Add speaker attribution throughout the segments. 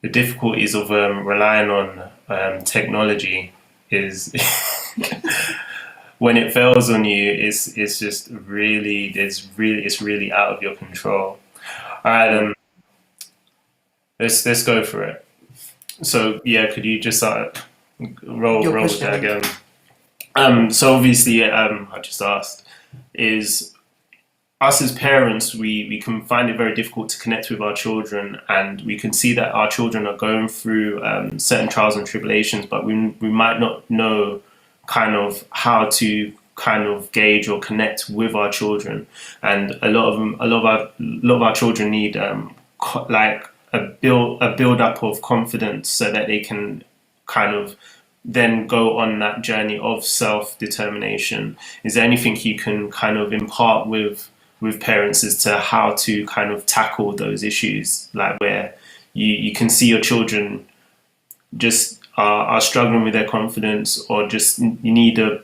Speaker 1: the difficulties of relying on technology is when it fails on you, it's just really it's really out of your control. All right,
Speaker 2: Yeah.
Speaker 1: then let's go for it. So yeah, could you just
Speaker 3: Your
Speaker 1: roll with that
Speaker 3: question.
Speaker 1: again? So obviously, I just asked is us as parents, we can find it very difficult to connect with our children, and we can see that our children are going through certain trials and tribulations, but we might not know kind of how to kind of gauge or connect with our children, and a lot of our children need like a build up of confidence so that they can kind of then go on that journey of self determination. Is there anything you can kind of impart with parents as to how to kind of tackle those issues, like where you can see your children just are struggling with their confidence, or just you need a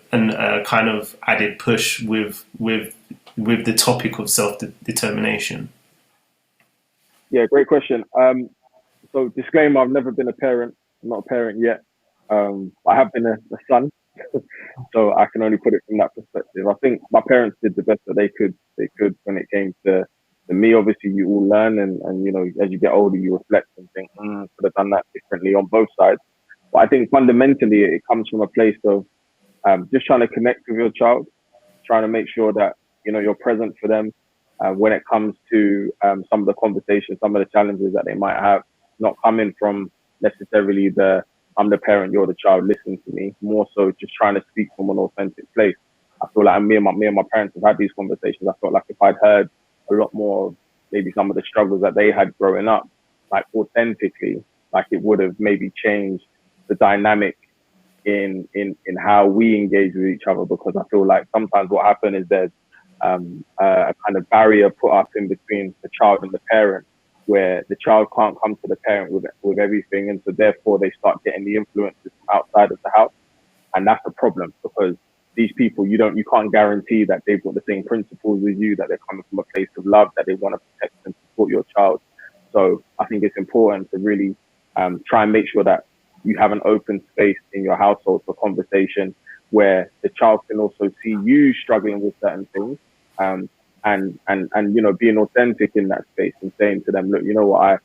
Speaker 1: kind of added push with the topic of self determination?
Speaker 2: Yeah, great question. So disclaimer, I've never been a parent. I'm not a parent yet. I have been a son, so I can only put it from that perspective. I think my parents did the best that they could when it came to me. Obviously, you all learn, and you know, as you get older, you reflect and think, could have done that differently on both sides. But I think fundamentally, it comes from a place of just trying to connect with your child, trying to make sure that you know you're present for them when it comes to some of the conversations, some of the challenges that they might have, not coming from necessarily the I'm the parent, you're the child, listen to me. More so, just trying to speak from an authentic place. I feel like me and my parents have had these conversations. I felt like if I'd heard a lot more of maybe some of the struggles that they had growing up, like authentically, like it would have maybe changed the dynamic in how we engage with each other, because I feel like sometimes what happens is there's a kind of barrier put up in between the child and the parent, where the child can't come to the parent with everything, and so therefore they start getting the influences from outside of the house, and that's a problem because these people you can't guarantee that they've got the same principles as you, that they're coming from a place of love, that they want to protect and support your child. So I think it's important to really try and make sure that you have an open space in your household for conversation where the child can also see you struggling with certain things, um, and you know being authentic in that space and saying to them, look, you know what,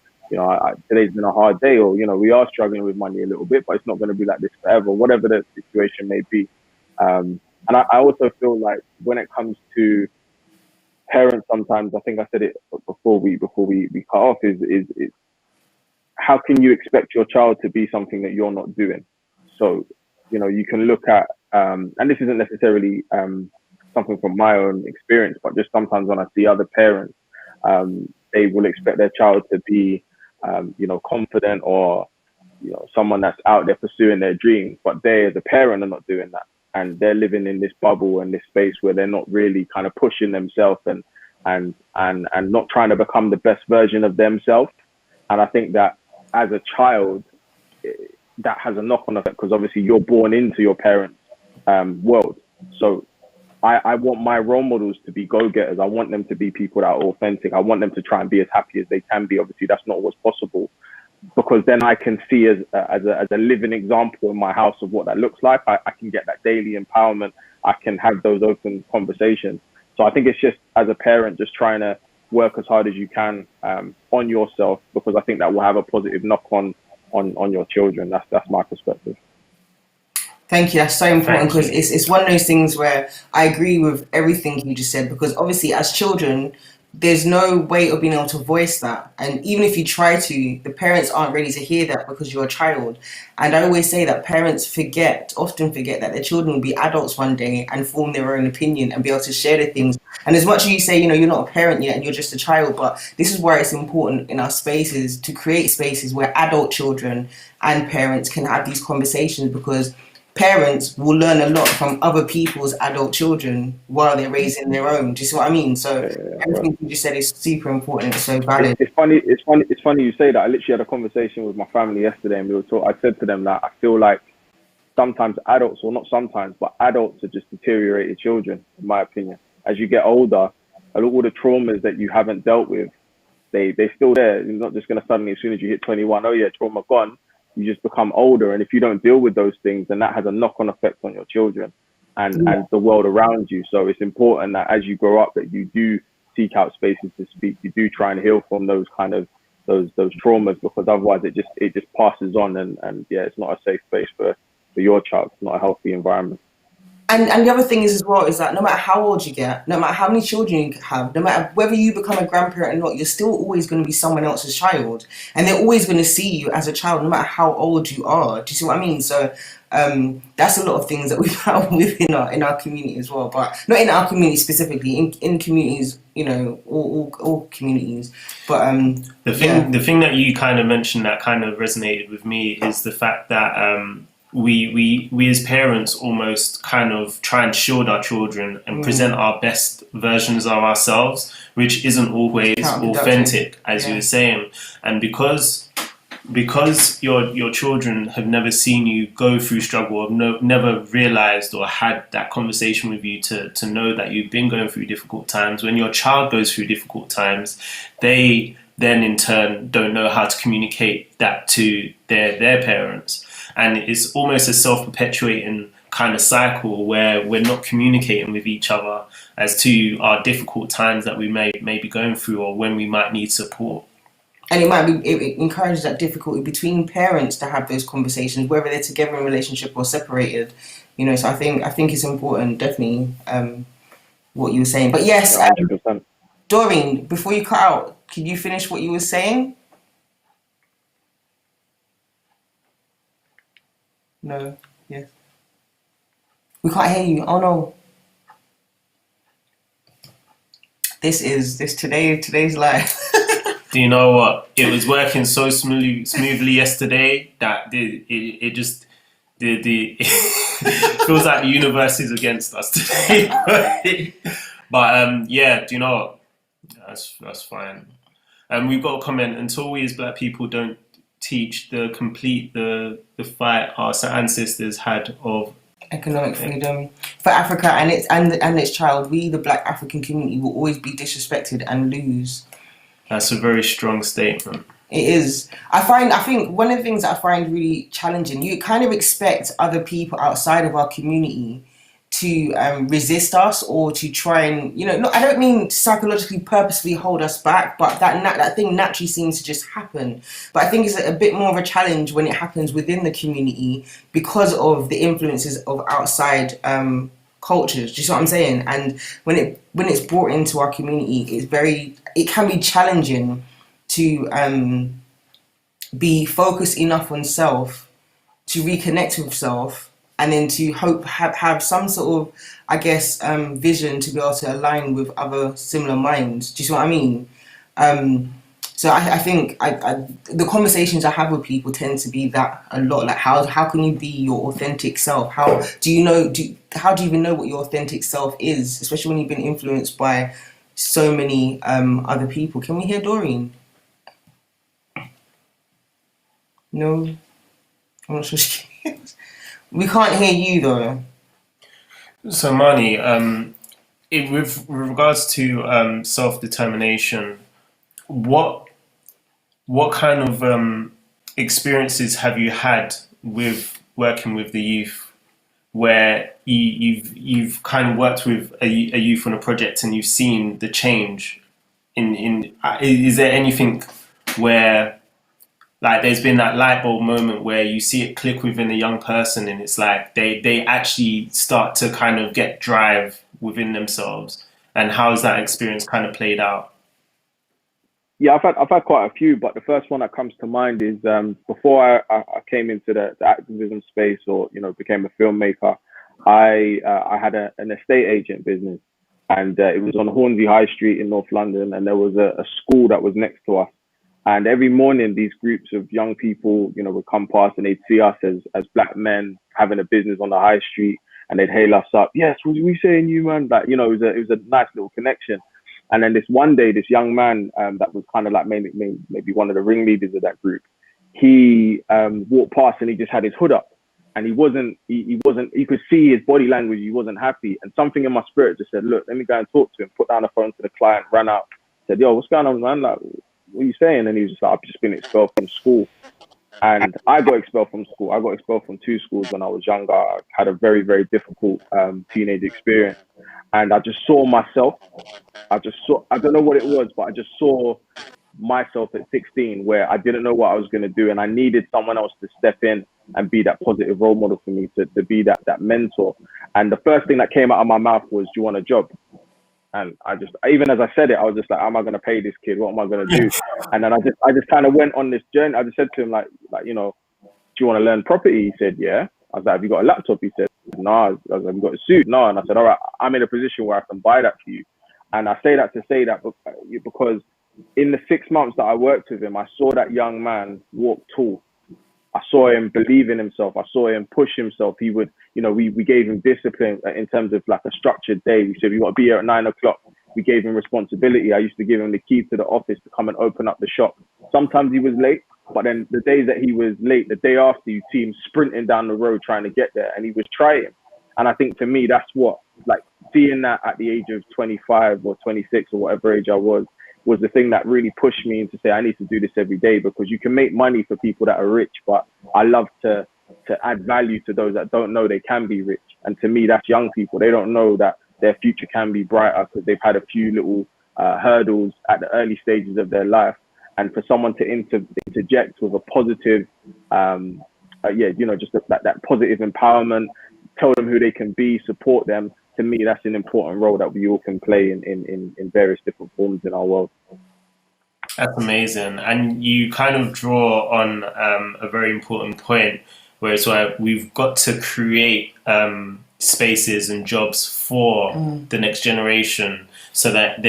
Speaker 2: today's been a hard day, or you know we are struggling with money a little bit, but it's not going to be like this forever, whatever the situation may be. And I also feel like when it comes to parents, sometimes I think I said it before we cut off is how can you expect your child to be something that you're not doing? So, you know, you can look at, and this isn't necessarily something from my own experience, but just sometimes when I see other parents, they will expect their child to be, you know, confident, or, you know, someone that's out there pursuing their dreams, but they as a parent are not doing that. And they're living in this bubble and this space where they're not really kind of pushing themselves and not trying to become the best version of themselves. And I think that as a child, eh, that has a knock on effect because obviously you're born into your parents' world. So I want my role models to be go getters. I want them to be people that are authentic. I want them to try and be as happy as they can be. Obviously, that's not what's possible, because then I can see as a living example in my house of what that looks like. I can get that daily empowerment. I can have those open conversations. So I think it's just as a parent, just trying to work as hard as you can on yourself, because I think that will have a positive knock on your children. That's my perspective.
Speaker 3: Thank you. That's so important
Speaker 1: Thank
Speaker 3: because
Speaker 1: you.
Speaker 3: it's one of those things where I agree with everything you just said. Because obviously, as children, there's no way of being able to voice that, and even if you try to, the parents aren't ready to hear that because you're a child. And I always say that parents often forget that their children will be adults one day and form their own opinion and be able to share their things. And as much as you say, you're not a parent yet and you're just a child, but this is why it's important in our spaces to create spaces where adult children and parents can have these conversations, because parents will learn a lot from other people's adult children while they're raising their own. Do you see what I mean? So
Speaker 2: Right.
Speaker 3: everything you just said is super important. It's so
Speaker 2: It's,
Speaker 3: valid.
Speaker 2: it's funny. It's funny you say that. I literally had a conversation with my family yesterday, and we were talking. I said to them that I feel like sometimes adults, or not sometimes, but adults are just deteriorated children, in my opinion. As you get older, a lot of the traumas that you haven't dealt with they're still there. You're not just going to suddenly, as soon as you hit 21, oh yeah, trauma gone. You just become older, and if you don't deal with those things, then that has a knock-on effect on your children and the world around you. So it's important that as you grow up, that you do seek out spaces to speak. You do try and heal from those kind of those traumas, because otherwise it just passes on, and yeah, it's not a safe space for your child. It's not a healthy environment.
Speaker 3: And the other thing is as well is that no matter how old you get, no matter how many children you have, no matter whether you become a grandparent or not, you're still always going to be someone else's child, and they're always going to see you as a child, no matter how old you are. Do you see what I mean? So that's a lot of things that we found within our community as well, but not in our community specifically, in communities, you know, all communities. But
Speaker 1: the thing that you kind of mentioned that kind of resonated with me is the fact that we as parents almost kind of try and shield our children and present our best versions of ourselves, which isn't always authentic, as you were saying. And because your children have never seen you go through struggle, or never realized or had that conversation with you to know that you've been going through difficult times, when your child goes through difficult times, they then in turn don't know how to communicate that to their parents. And it's almost a self-perpetuating kind of cycle where we're not communicating with each other as to our difficult times that we may be going through, or when we might need support.
Speaker 3: And it encourages that difficulty between parents to have those conversations, whether they're together in a relationship or separated. You know, so I think it's important, definitely, what you were saying. But yes, Doreen, before you cut out, could you finish what you were saying? No. Yes. We can't hear you. Oh no. Today's live.
Speaker 1: Do you know what? It was working so smoothly yesterday that it just it feels like the universe is against us today. But yeah, do you know what? That's fine. We've got a comment. Until we as Black people don't teach the fight our ancestors had of
Speaker 3: economic freedom for Africa and its child, we, the Black African community, will always be disrespected and lose.
Speaker 1: That's a very strong statement.
Speaker 3: It is. I think one of the things that I find really challenging, you kind of expect other people outside of our community to resist us, or to try and, you know, no, I don't mean psychologically purposefully hold us back, but that thing naturally seems to just happen. But I think it's a bit more of a challenge when it happens within the community because of the influences of outside cultures. Do you see what I'm saying? And when it's brought into our community, it can be challenging to be focused enough on self to reconnect with self, and then to have some sort of, I guess, vision to be able to align with other similar minds. Do you see what I mean? So I think the conversations I have with people tend to be that a lot. Like, how can you be your authentic self? How do you even know what your authentic self is? Especially when you've been influenced by so many other people. Can we hear Doreen? No, I'm not sure she is. We can't hear you though.
Speaker 1: So Mani, with regards to self-determination, what kind of experiences have you had with working with the youth, where you've kind of worked with a youth on a project and you've seen the change in is there anything where, like, there's been that light bulb moment where you see it click within a young person, and it's like they actually start to kind of get drive within themselves? And how has that experience kind of played out?
Speaker 2: Yeah, I've had quite a few, but the first one that comes to mind is before I came into the activism space, or, you know, became a filmmaker, I had an estate agent business, and it was on Hornsey High Street in North London, and there was a school that was next to us. And every morning, these groups of young people, you know, would come past, and they'd see us as Black men having a business on the high street, and they'd hail us up. Yes, what are we saying, you man? Like, you know, it was a nice little connection. And then this one day, this young man that was kind of like maybe one of the ringleaders of that group, he walked past, and he just had his hood up, and he wasn't. You could see his body language. He wasn't happy, and something in my spirit just said, "Look, let me go and talk to him." Put down the phone to the client, ran out, said, "Yo, what's going on, man? Like, what are you saying? And he was just like, I've just been expelled from school. And I got expelled from school. I got expelled from two schools when I was younger. I had a very, very difficult teenage experience. And I just saw myself. I don't know what it was, but I just saw myself at 16 where I didn't know what I was going to do. And I needed someone else to step in and be that positive role model for me, to be that mentor. And the first thing that came out of my mouth was, do you want a job? And even as I said it, I was just like, how am I going to pay this kid? What am I going to do? And then I just kind of went on this journey. I just said to him, like, you know, do you want to learn property? He said, yeah. I was like, have you got a laptop? He said, no. I was like, have you got a suit? No. And I said, all right, I'm in a position where I can buy that for you. And I say that to say that because in the 6 months that I worked with him, I saw that young man walk tall. I saw him believe in himself. I saw him push himself. He would, you know, we gave him discipline in terms of like a structured day. We said, we got to be here at 9 o'clock. We gave him responsibility. I used to give him the key to the office to come and open up the shop. Sometimes he was late, but then the days that he was late, the day after, you see him sprinting down the road trying to get there, and he was trying. And I think for me, that's what, like, seeing that at the age of 25 or 26 or whatever age I was the thing that really pushed me into say I need to do this every day, because you can make money for people that are rich, but I love to add value to those that don't know they can be rich. And to me, that's young people. They don't know that their future can be brighter because they've had a few little hurdles at the early stages of their life. And for someone to interject with a positive, you know, just that positive empowerment, tell them who they can be, support them. To me, that's an important role that we all can play in various different forms in our world.
Speaker 1: That's amazing. And you kind of draw on a very important point, where it's where we've got to create spaces and jobs for the next generation, so that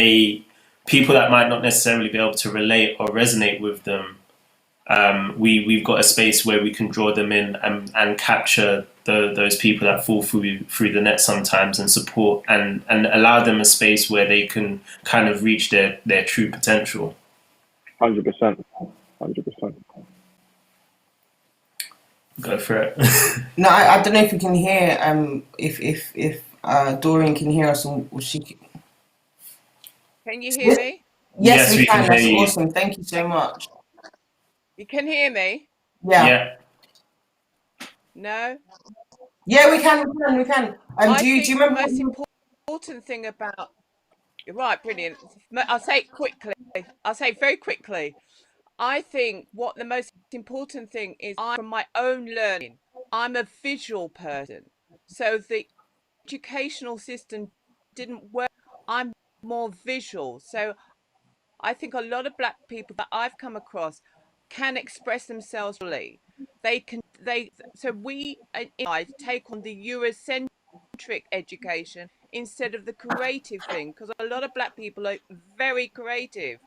Speaker 1: people that might not necessarily be able to relate or resonate with them, we've got a space where we can draw them in and capture those people that fall through the net sometimes, and support and allow them a space where they can kind of reach their true potential.
Speaker 2: 100%. 100%.
Speaker 1: Go for it.
Speaker 3: No, I don't know if you can hear. If Doreen can hear us, or she.
Speaker 4: Can you hear me?
Speaker 3: Yes,
Speaker 1: Yes,
Speaker 3: we
Speaker 1: we
Speaker 3: can.
Speaker 1: can
Speaker 3: That's
Speaker 1: hear you.
Speaker 3: awesome. Thank you so much.
Speaker 4: You can hear me?
Speaker 3: Yeah.
Speaker 1: Yeah.
Speaker 4: No?
Speaker 3: Yeah, we can. We can. We can.
Speaker 4: I
Speaker 3: Do you
Speaker 4: think the
Speaker 3: remember?
Speaker 4: most important thing about... You're right, brilliant. I'll say it quickly. I'll say it very quickly. I think what the most important thing is, from my own learning, I'm a visual person. So the educational system didn't work. I'm more visual. So I think a lot of black people that I've come across can express themselves fully. So we take on the Eurocentric education instead of the creative thing, because a lot of black people are very creative,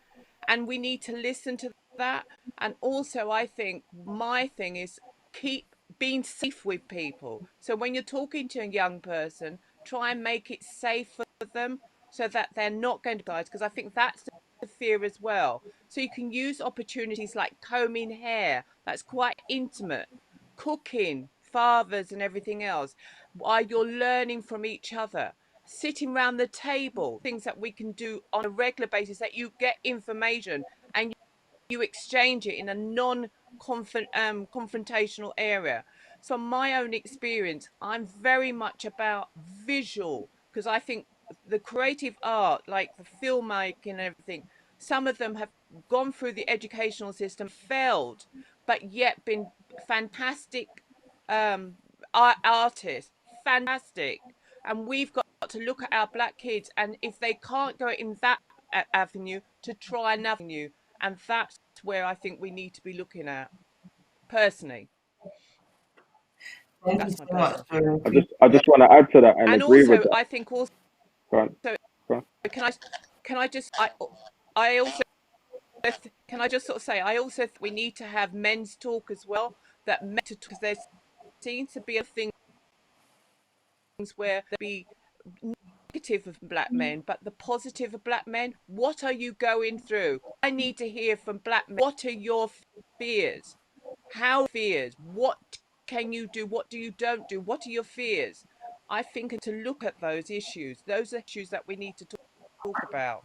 Speaker 4: and we need to listen to that. And also, I think my thing is keep being safe with people. So when you're talking to a young person, try and make it safe for them, so that they're not going to guys, because I think that's the fear as well. So you can use opportunities like combing hair, that's quite intimate, cooking, fathers and everything else, while you're learning from each other, sitting around the table, things that we can do on a regular basis, that you get information and you exchange it in a confrontational area. So my own experience, I'm very much about visual, because I think the creative art, like the filmmaking and everything, some of them have gone through the educational system, failed, but yet been fantastic artists, fantastic. And we've got to look at our black kids, and if they can't go in that avenue, to try another avenue. And that's where I think we need to be looking at, personally.
Speaker 3: Thank you
Speaker 4: That's my
Speaker 3: so much,
Speaker 4: personal thing.
Speaker 3: Doreen.
Speaker 2: I just want to add to that and
Speaker 4: And
Speaker 2: agree with
Speaker 4: also,
Speaker 2: that.
Speaker 4: I think also,
Speaker 2: Go on. Go on.
Speaker 4: can I just I also can I just sort of say, I also think we need to have men's talk as well. That because there seems to be a things where there be negative of black men, but the positive of black men. What are you going through? I need to hear from black men. What are your fears? How fears? What can you do? What do you don't do? What are your fears? I think to look at those issues. Those are issues that we need to talk about.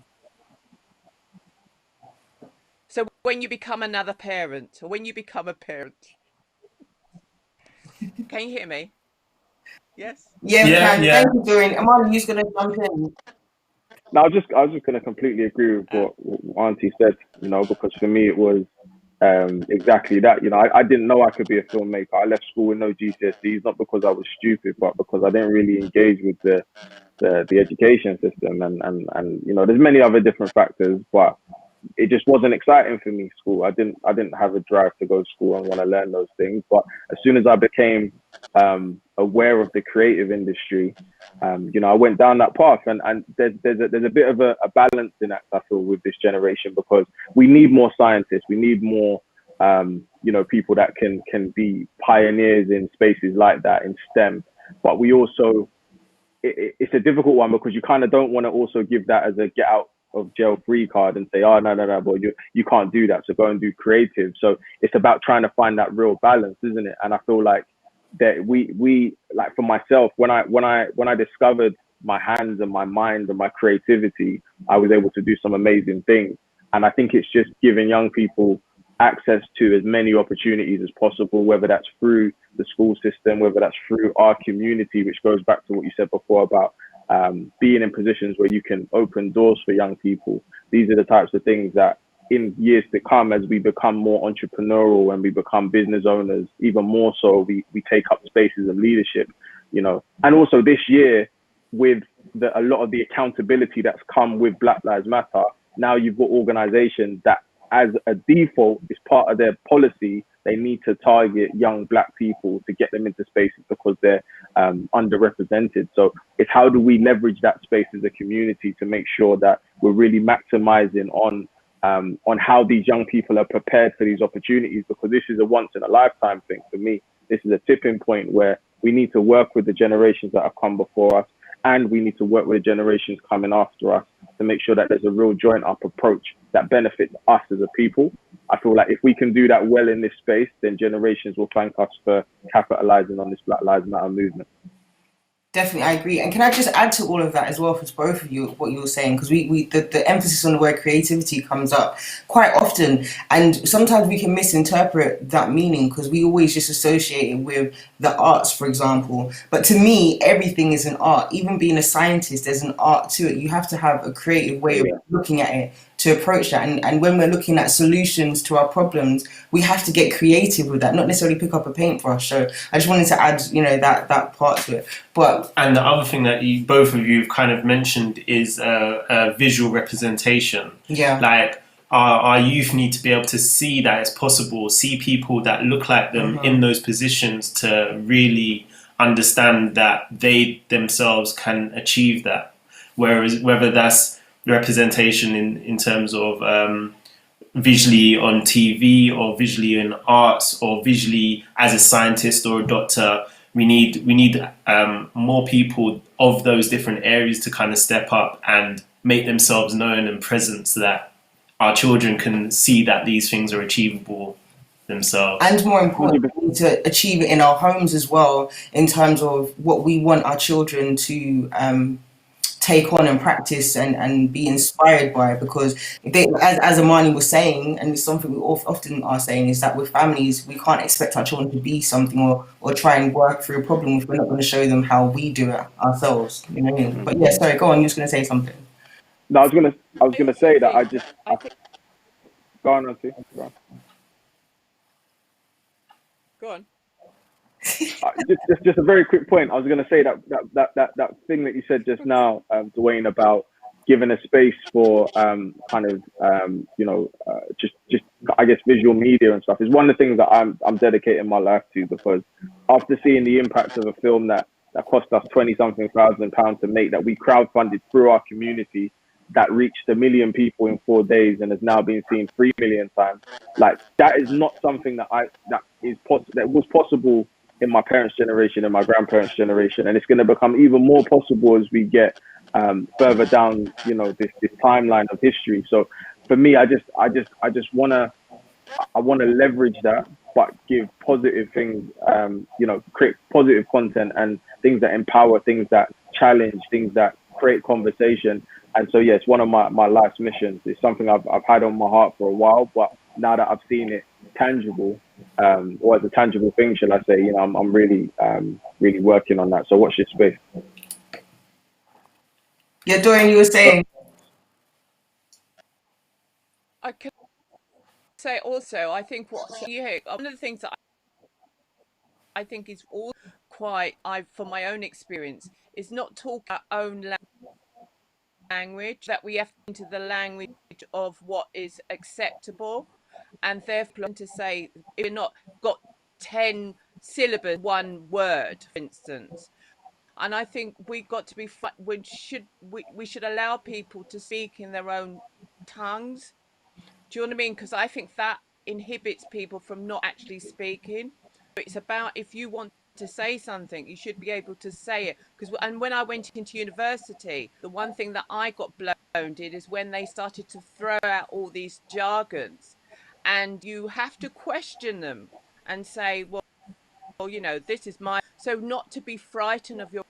Speaker 4: So when you become another parent, or when you become a parent, can you hear me? Yes.
Speaker 3: Yeah, we
Speaker 1: Yeah,
Speaker 3: can.
Speaker 1: yeah.
Speaker 3: Thank you, Doreen. Amanda, you're gonna jump in.
Speaker 2: No, I was just going to completely agree with what Auntie said, because for me it was exactly that. I didn't know I could be a filmmaker. I left school with no GCSEs, not because I was stupid, but because I didn't really engage with the education system, and there's many other different factors, but it just wasn't exciting for me. School, I didn't have a drive to go to school and want to learn those things. But as soon as I became aware of the creative industry, I went down that path, and there's a bit of a balancing act, I feel, with this generation, because we need more scientists, we need more people that can be pioneers in spaces like that in STEM, but we also it's a difficult one, because you kind of don't want to also give that as a get out of jail free card and say, oh, no, but you can't do that, so go and do creative. So it's about trying to find that real balance, isn't it? And I feel like that we like, for myself, when I discovered my hands and my mind and my creativity, I was able to do some amazing things. And I think it's just giving young people access to as many opportunities as possible, whether that's through the school system, whether that's through our community, which goes back to what you said before about being in positions where you can open doors for young people. These are the types of things that in years to come, as we become more entrepreneurial and we become business owners, even more so, we take up spaces of leadership, And also this year, with a lot of the accountability that's come with Black Lives Matter, now you've got organizations that, as a default, is part of their policy, they need to target young Black people to get them into spaces because they're underrepresented. So it's how do we leverage that space as a community to make sure that we're really maximizing on how these young people are prepared for these opportunities, because this is a once in a lifetime thing for me. This is a tipping point where we need to work with the generations that have come before us, and we need to work with the generations coming after us to make sure that there's a real joint up approach that benefits us as a people. I feel like if we can do that well in this space, then generations will thank us for capitalizing on this Black Lives Matter movement.
Speaker 3: Definitely, I agree. And can I just add to all of that as well, for both of you, what you were saying? Because the emphasis on the word creativity comes up quite often, and sometimes we can misinterpret that meaning because we always just associate it with the arts, for example. But to me, everything is an art. Even being a scientist, there's an art to it. You have to have a creative way of looking at it to approach that. And when we're looking at solutions to our problems, we have to get creative with that, not necessarily pick up a paintbrush. So I just wanted to add, that part to it.
Speaker 1: And the other thing that both of you have kind of mentioned is visual representation.
Speaker 3: Yeah.
Speaker 1: Like our youth need to be able to see that it's possible, see people that look like them in those positions to really understand that they themselves can achieve that. Whereas whether that's representation in terms of visually on TV or visually in arts or visually as a scientist or a doctor, we need more people of those different areas to kind of step up and make themselves known and present so that our children can see that these things are achievable themselves.
Speaker 3: And more importantly, to achieve it in our homes as well, in terms of what we want our children to take on and practice and be inspired by, because as Amani was saying, and it's something we often are saying, is that with families we can't expect our children to be something or try and work through a problem if we're not going to show them how we do it ourselves, But yeah, sorry, go on, you're just going to say something.
Speaker 2: No, I was gonna say that I think go on, Auntie.
Speaker 4: Go on.
Speaker 2: Just a very quick point. I was going to say that thing that you said just now, Dwayne, about giving a space for just I guess visual media and stuff is one of the things that I'm dedicating my life to, because after seeing the impact of a film that cost us 20-something thousand pounds to make, that we crowdfunded through our community, that reached 1 million people in 4 days and has now been seen 3 million times. Like, that is not something that was possible in my parents' generation and my grandparents' generation, and it's going to become even more possible as we get further down, this timeline of history. So, for me, I wanna leverage that, but give positive things, create positive content and things that empower, things that challenge, things that create conversation. And so, yeah, it's one of my life's missions. It's something I've had on my heart for a while, but now that I've seen it tangible, or as a tangible thing, shall I say, you know, I'm really, really working on that. So watch this space.
Speaker 3: Yeah, Dorian, you were saying.
Speaker 4: I can say also, I think what's one of the things that I think is all quite, I from my own experience, is not talk our own language, that we have into the language of what is acceptable, and therefore to say if we're not got 10 syllables, one word, for instance. And I think we got to be we should allow people to speak in their own tongues. Do you know what I mean? Because I think that inhibits people from not actually speaking. It's about, if you want to say something, you should be able to say it. And when I went into university, the one thing that I got blown did is when they started to throw out all these jargons, and you have to question them and say, well, you know, this is my, so not to be frightened of your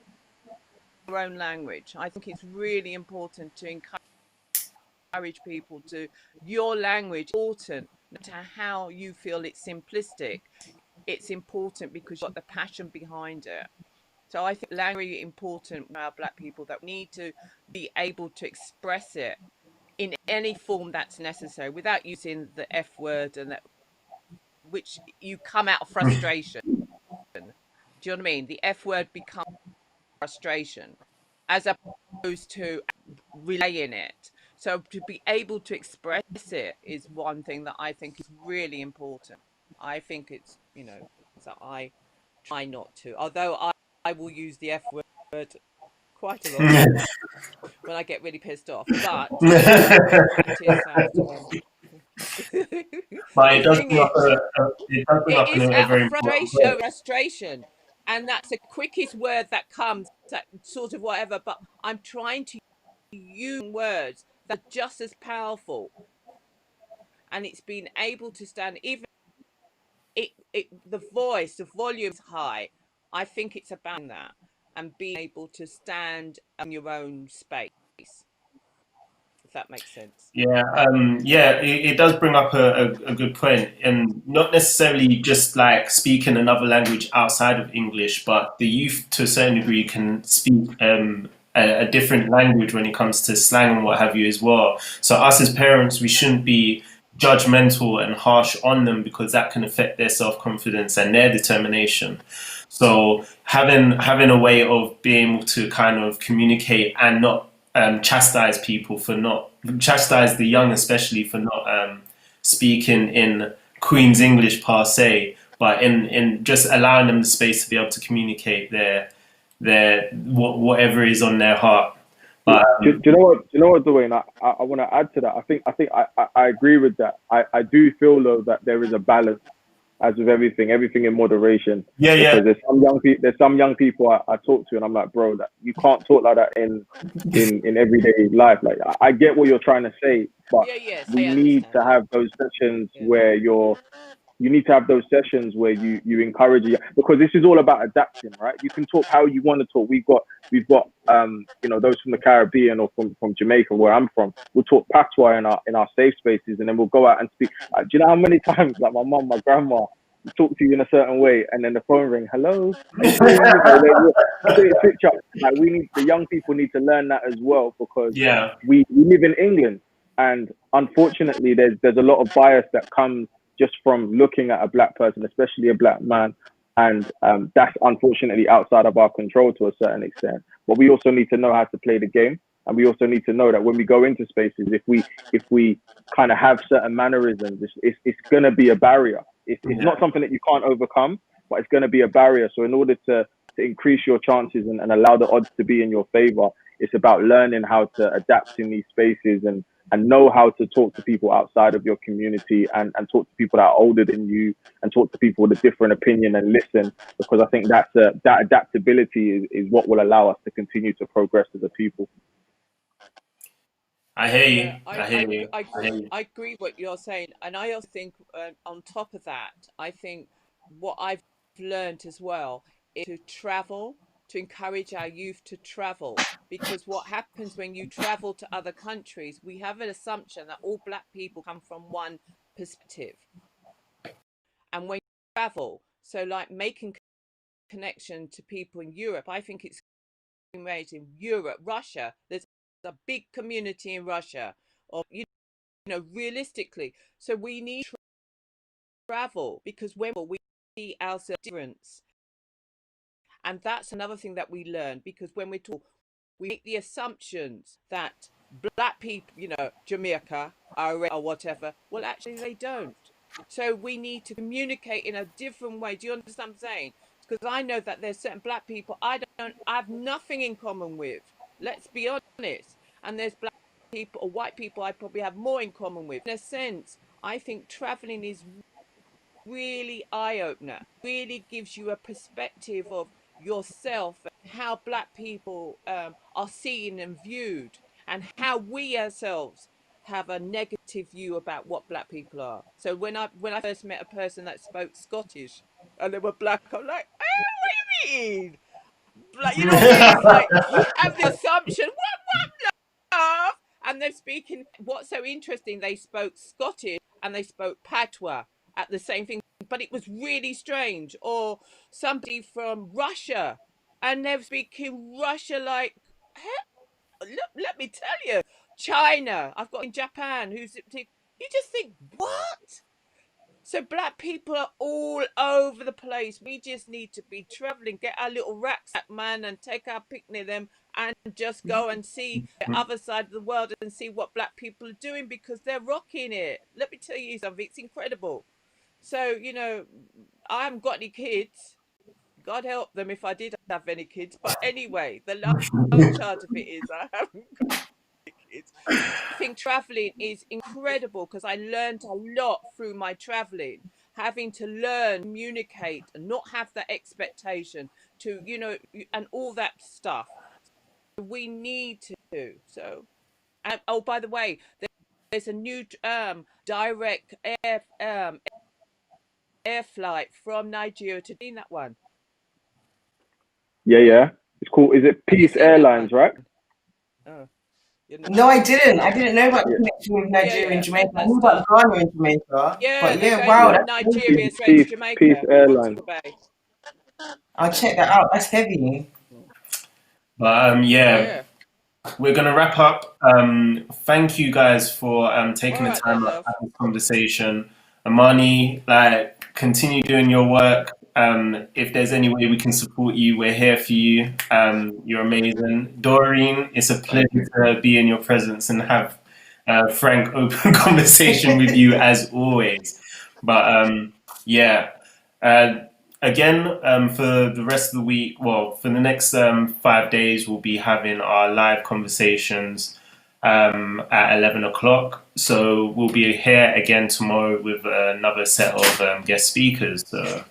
Speaker 4: own language. I think it's really important to encourage people to, your language important, no matter how you feel it's simplistic, it's important because you've got the passion behind it. So I think language is important for our Black people, that we need to be able to express it in any form that's necessary without using the F word, and that, which you come out of frustration. Do you know what I mean? The F word becomes frustration as opposed to relaying it. So to be able to express it is one thing that I think is really important. I think it's, you know, so I try not to, although I will use the F word quite a lot when I get really pissed off, but practice sounds talk.
Speaker 1: But
Speaker 4: The thing is,
Speaker 1: it does bring
Speaker 4: it
Speaker 1: up
Speaker 4: is
Speaker 1: a
Speaker 4: out of
Speaker 1: very important point.
Speaker 4: frustration, and that's the quickest word that comes, that sort of whatever. But I'm trying to use words that are just as powerful, and it's been able to stand even the voice, the volume is high. I think it's about that, and being able to stand in your own space, if that makes sense.
Speaker 1: Yeah, it does bring up a good point, and not necessarily just like speaking another language outside of English, but the youth to a certain degree can speak a different language when it comes to slang and what have you as well. So us as parents, we shouldn't be judgmental and harsh on them, because that can affect their self-confidence and their determination. So having a way of being able to kind of communicate and not chastise people for not chastise the young, especially for not speaking in Queen's English per se, but in just allowing them the space to be able to communicate whatever is on their heart. But
Speaker 2: Do you know what? Do you know what, Dwayne? I want to add to that. I agree with that. I do feel though that there is a balance, as with everything in moderation.
Speaker 1: yeah,
Speaker 2: Because there's some young people I talk to, and I'm like, bro, that you can't talk like that in everyday life. Like I get what you're trying to say, but
Speaker 4: Yeah, yes,
Speaker 2: we
Speaker 4: I
Speaker 2: need to
Speaker 4: understand.
Speaker 2: have those sessions
Speaker 4: Yeah.
Speaker 2: where you need to have those sessions where you encourage it, because this is all about adapting, right? You can talk how you want to talk. We've got you know, those from the Caribbean or from Jamaica, where I'm from. We'll talk patois in our safe spaces, and then we'll go out and speak. Do you know how many times, like my mum, my grandma, talk to you in a certain way, and then the phone ring, hello, are you doing? You know, they switch up. Like the young people need to learn that as well, because
Speaker 1: yeah,
Speaker 2: we live in England, and unfortunately, there's a lot of bias that comes just from looking at a Black person, especially a Black man, and that's unfortunately outside of our control to a certain extent. But we also need to know how to play the game, and we also need to know that when we go into spaces, if we kind of have certain mannerisms, it's going to be a barrier. It's not
Speaker 1: yeah.
Speaker 2: something that you can't overcome, but it's going to be a barrier. So in order to increase your chances and allow the odds to be in your favor, it's about learning how to adapt in these spaces and know how to talk to people outside of your community, and talk to people that are older than you, and talk to people with a different opinion and listen, because I think that adaptability is what will allow us to continue to progress as a people.
Speaker 1: I hear you.
Speaker 4: Yeah,
Speaker 1: I hear you. I hear you.
Speaker 4: I agree what you're saying, and I also think on top of that, I think what I've learned as well is to travel. to encourage our youth to travel, because what happens when you travel to other countries, we have an assumption that all black people come from one perspective. And when you travel, so like making connection to people in Europe, I think it's amazing. Europe, Russia, there's a big community in Russia, or realistically, so we need to travel, because when we see our difference. And that's another thing that we learn, because when we talk, we make the assumptions that black people, Jamaica or whatever, well, actually they don't. So we need to communicate in a different way. Do you understand what I'm saying? Because I know that there's certain black people I have nothing in common with. Let's be honest. And there's black people or white people I probably have more in common with. In a sense, I think traveling is really eye-opener, really gives you a perspective of yourself, how black people are seen and viewed, and how we ourselves have a negative view about what black people are. So when I first met a person that spoke Scottish and they were black, I'm like, oh, what do you mean? Like, you know what I mean? Like, you have the assumption, what, and they're speaking. What's so interesting, they spoke Scottish and they spoke patois at the same thing, but it was really strange. Or somebody from Russia and they're speaking Russia like, let me tell you, China, I've got in Japan, you just think, what? So black people are all over the place. We just need to be traveling, get our little rucksack, man, and take our picnic them and just go and see the other side of the world and see what black people are doing, because they're rocking it. Let me tell you something, it's incredible. So, I haven't got any kids. God help them if I did have any kids. But anyway, the long charge of it is I haven't got kids. I think traveling is incredible, because I learned a lot through my traveling, having to learn, communicate, and not have that expectation to, and all that stuff. We need to. So, and oh, by the way, there's a new direct air flight from Nigeria to that one.
Speaker 2: Yeah. It's cool. Is it Peace Airlines, right?
Speaker 4: Oh,
Speaker 3: no, I didn't. I didn't know about the connection with Nigeria and Jamaica. I knew about Ghana and Jamaica.
Speaker 4: Yeah,
Speaker 3: but
Speaker 4: they're going
Speaker 3: wow,
Speaker 4: from Nigeria straight to Jamaica.
Speaker 2: Peace Airlines.
Speaker 3: I'll check that out. That's heavy.
Speaker 1: But yeah, we're gonna wrap up. Thank you guys for taking the time to have this conversation. Amani, continue doing your work. If there's any way we can support you, we're here for you. You're amazing. Doreen, it's a pleasure to be in your presence and have a frank, open conversation with you as always. But again, for the rest of the week, well, for the next 5 days, we'll be having our live conversations at 11 o'clock. So we'll be here again tomorrow with another set of guest speakers. So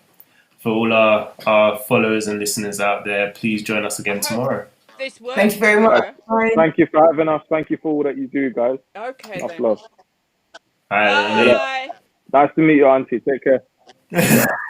Speaker 1: for all our followers and listeners out there, please join us again tomorrow.
Speaker 3: Thank you very much.
Speaker 2: Thank you for having us. Thank you for all that you do, guys.
Speaker 4: Okay.
Speaker 2: Much love.
Speaker 4: Bye.
Speaker 2: Nice to meet you, Auntie. Take care.